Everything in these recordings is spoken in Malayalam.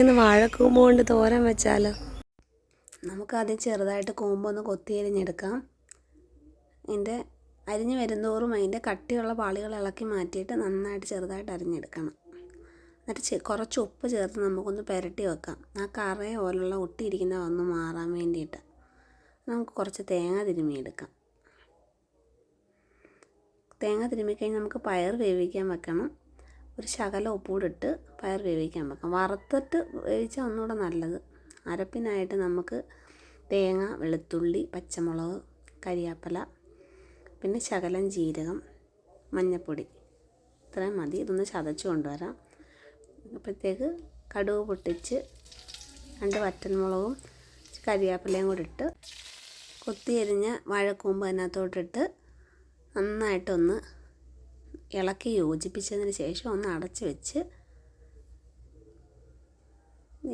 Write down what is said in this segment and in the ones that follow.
ഇന്ന് വാഴക്കൂമ്പ് കൊണ്ട് തോരൻ വെച്ചാലോ? നമുക്കാദ്യം ചെറുതായിട്ട് കൂമ്പൊന്ന് കൊത്തി അരിഞ്ഞെടുക്കാം. ഇതിൻ്റെ അരിഞ്ഞ് വരുന്തോറും അതിൻ്റെ കട്ടിയുള്ള പാളികൾ ഇളക്കി മാറ്റിയിട്ട് നന്നായിട്ട് ചെറുതായിട്ട് അരിഞ്ഞെടുക്കണം. എന്നിട്ട് കുറച്ച് ഉപ്പ് ചേർത്ത് നമുക്കൊന്ന് പുരട്ടി വെക്കാം. ആ കറ പോലുള്ള ഒട്ടിയിരിക്കുന്ന ഒന്ന് മാറാൻ വേണ്ടിയിട്ട്. നമുക്ക് കുറച്ച് തേങ്ങ തിരുമ്മിയെടുക്കാം. തേങ്ങ തിരുമ്മിക്കഴിഞ്ഞ് നമുക്ക് പയർ വേവിക്കാൻ വെക്കണം. ഒരു ശകലം ഉപ്പൂടിട്ട് പയർ വേവിക്കാൻ വെക്കാം. വറുത്തിട്ട് വേവിച്ചാൽ ഒന്നുകൂടെ നല്ലത്. അരപ്പിനായിട്ട് നമുക്ക് തേങ്ങ, വെളുത്തുള്ളി, പച്ചമുളക്, കരിയാപ്പല, പിന്നെ ശകലം ജീരകം, മഞ്ഞൾപ്പൊടി, ഇത്രയും മതി. ഇതൊന്ന് ചതച്ച് കൊണ്ടുവരാം. അപ്പോഴത്തേക്ക് കടുക് പൊട്ടിച്ച് 2 വറ്റൽമുളകും കരിയാപ്പലയും കൂടി ഇട്ട് കൊത്തി അരിഞ്ഞ വാഴക്കൂമ്പ് അതിനകത്തോട്ടിട്ട് നന്നായിട്ടൊന്ന് ഇളക്കി യോജിപ്പിച്ചതിന് ശേഷം ഒന്ന് അടച്ച് വെച്ച്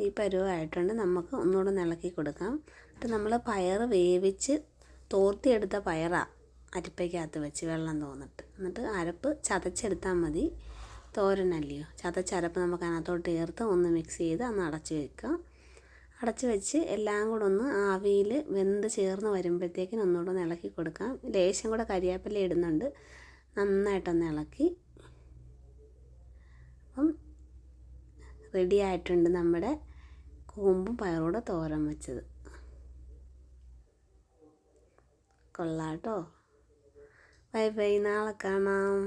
ഈ പരുവമായിട്ടുണ്ട്. നമുക്ക് ഒന്നുകൂടെ ഇളക്കി കൊടുക്കാം. എന്നിട്ട് നമ്മൾ പയർ വേവിച്ച് തോർത്തിയെടുത്ത പയറാണ് അരിപ്പയ്ക്കകത്ത് വെച്ച് വെള്ളം തോന്നിട്ട്. എന്നിട്ട് അരപ്പ് ചതച്ചെടുത്താൽ മതി. തോരനല്ലയോ, ചതച്ചരപ്പ് നമുക്ക് അതിനകത്തോട്ട് ചേർത്ത് ഒന്ന് മിക്സ് ചെയ്ത് ഒന്ന് അടച്ച് വെക്കാം. അടച്ച് വെച്ച് എല്ലാം കൂടെ ഒന്ന് ആവിയിൽ വെന്ത് ചേർന്ന് വരുമ്പോഴത്തേക്കിനും ഒന്നുകൂടെ ഇളക്കി കൊടുക്കാം. ലേശം കൂടെ കരിയാപ്പില ഇടുന്നുണ്ട്. നന്നായിട്ടൊന്ന് ഇളക്കി. അപ്പം റെഡി ആയിട്ടുണ്ട് നമ്മുടെ കൂമ്പും പയറൂടെ തോരൻ വെച്ചത്. കൊള്ളാട്ടോ. ബൈ ബൈ, നാളെ കാണാം.